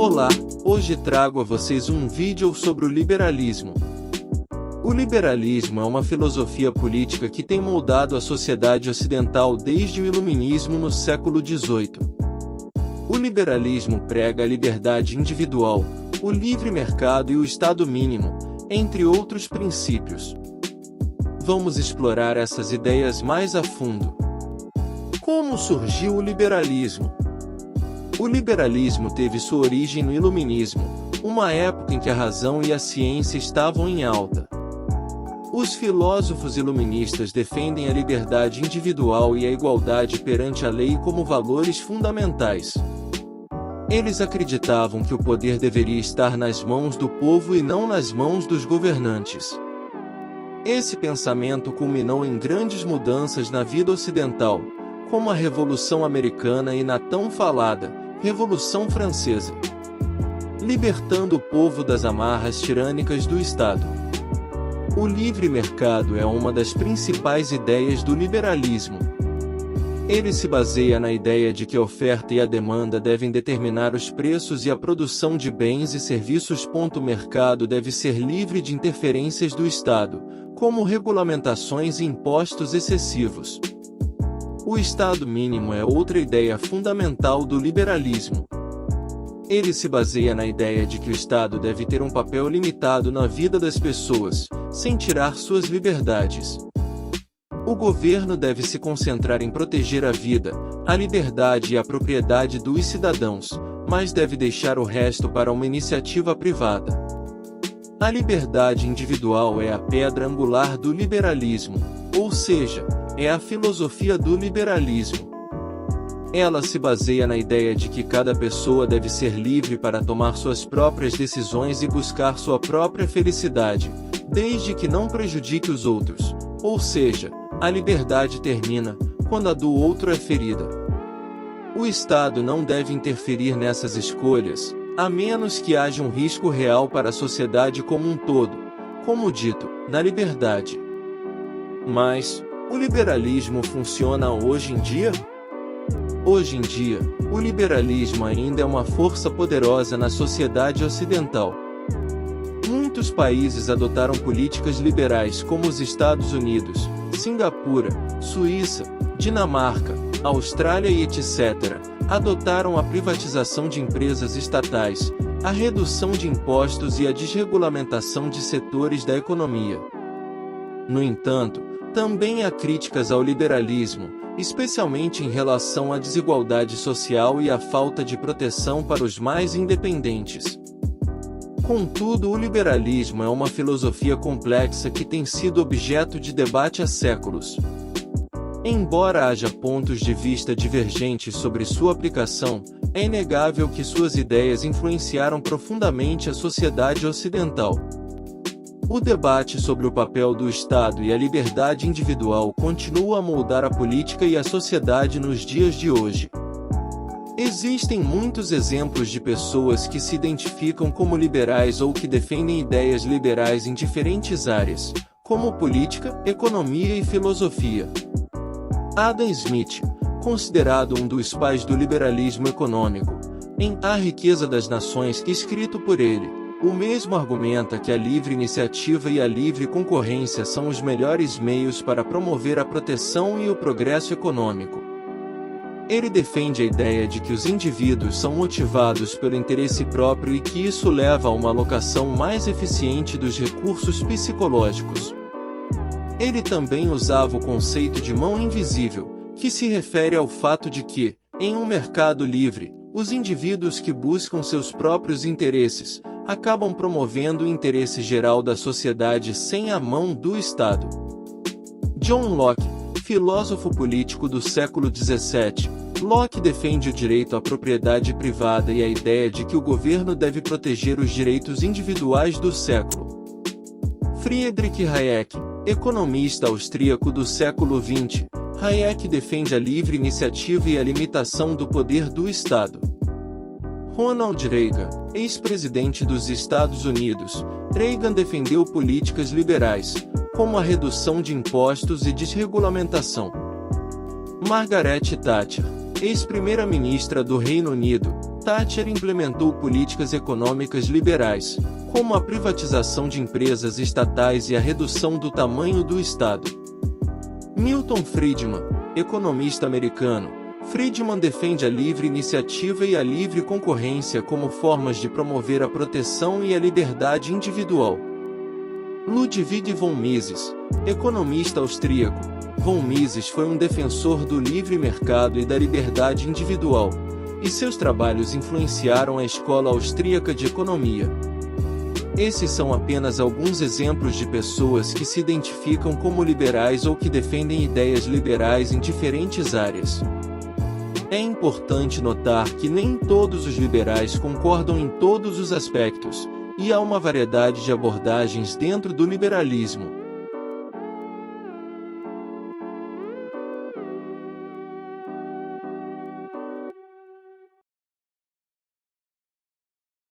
Olá, hoje trago a vocês um vídeo sobre o liberalismo. O liberalismo é uma filosofia política que tem moldado a sociedade ocidental desde o Iluminismo no século XVIII. O liberalismo prega a liberdade individual, o livre mercado e o Estado mínimo, entre outros princípios. Vamos explorar essas ideias mais a fundo. Como surgiu o liberalismo? O liberalismo teve sua origem no Iluminismo, uma época em que a razão e a ciência estavam em alta. Os filósofos iluministas defendem a liberdade individual e a igualdade perante a lei como valores fundamentais. Eles acreditavam que o poder deveria estar nas mãos do povo e não nas mãos dos governantes. Esse pensamento culminou em grandes mudanças na vida ocidental, como a Revolução Americana e na tão falada Revolução Francesa, libertando o povo das amarras tirânicas do Estado. O livre mercado é uma das principais ideias do liberalismo. Ele se baseia na ideia de que a oferta e a demanda devem determinar os preços e a produção de bens e serviços. O mercado deve ser livre de interferências do Estado, como regulamentações e impostos excessivos. O Estado mínimo é outra ideia fundamental do liberalismo. Ele se baseia na ideia de que o Estado deve ter um papel limitado na vida das pessoas, sem tirar suas liberdades. O governo deve se concentrar em proteger a vida, a liberdade e a propriedade dos cidadãos, mas deve deixar o resto para uma iniciativa privada. A liberdade individual é a pedra angular do liberalismo, ou seja, é a filosofia do liberalismo. Ela se baseia na ideia de que cada pessoa deve ser livre para tomar suas próprias decisões e buscar sua própria felicidade, desde que não prejudique os outros, ou seja, a liberdade termina quando a do outro é ferida. O Estado não deve interferir nessas escolhas, a menos que haja um risco real para a sociedade como um todo, como dito, na liberdade. Mas, o liberalismo funciona hoje em dia? Hoje em dia, o liberalismo ainda é uma força poderosa na sociedade ocidental. Muitos países adotaram políticas liberais como os Estados Unidos, Singapura, Suíça, Dinamarca, Austrália e etc. Adotaram a privatização de empresas estatais, a redução de impostos e a desregulamentação de setores da economia. No entanto, também há críticas ao liberalismo, especialmente em relação à desigualdade social e à falta de proteção para os mais independentes. Contudo, o liberalismo é uma filosofia complexa que tem sido objeto de debate há séculos. Embora haja pontos de vista divergentes sobre sua aplicação, é inegável que suas ideias influenciaram profundamente a sociedade ocidental. O debate sobre o papel do Estado e a liberdade individual continua a moldar a política e a sociedade nos dias de hoje. Existem muitos exemplos de pessoas que se identificam como liberais ou que defendem ideias liberais em diferentes áreas, como política, economia e filosofia. Adam Smith, considerado um dos pais do liberalismo econômico, em A Riqueza das Nações, escrito por ele, o mesmo argumenta que a livre iniciativa e a livre concorrência são os melhores meios para promover a proteção e o progresso econômico. Ele defende a ideia de que os indivíduos são motivados pelo interesse próprio e que isso leva a uma alocação mais eficiente dos recursos psicológicos. Ele também usava o conceito de mão invisível, que se refere ao fato de que, em um mercado livre, os indivíduos que buscam seus próprios interesses acabam promovendo o interesse geral da sociedade sem a mão do Estado. John Locke, filósofo político do século XVII, Locke defende o direito à propriedade privada e a ideia de que o governo deve proteger os direitos individuais do século. Friedrich Hayek, economista austríaco do século XX, Hayek defende a livre iniciativa e a limitação do poder do Estado. Ronald Reagan, ex-presidente dos Estados Unidos, Reagan defendeu políticas liberais, como a redução de impostos e desregulamentação. Margaret Thatcher, ex-primeira-ministra do Reino Unido, Thatcher implementou políticas econômicas liberais, como a privatização de empresas estatais e a redução do tamanho do Estado. Milton Friedman, economista americano, Friedman defende a livre iniciativa e a livre concorrência como formas de promover a proteção e a liberdade individual. Ludwig von Mises, economista austríaco, von Mises foi um defensor do livre mercado e da liberdade individual, e seus trabalhos influenciaram a Escola Austríaca de Economia. Esses são apenas alguns exemplos de pessoas que se identificam como liberais ou que defendem ideias liberais em diferentes áreas. É importante notar que nem todos os liberais concordam em todos os aspectos, e há uma variedade de abordagens dentro do liberalismo.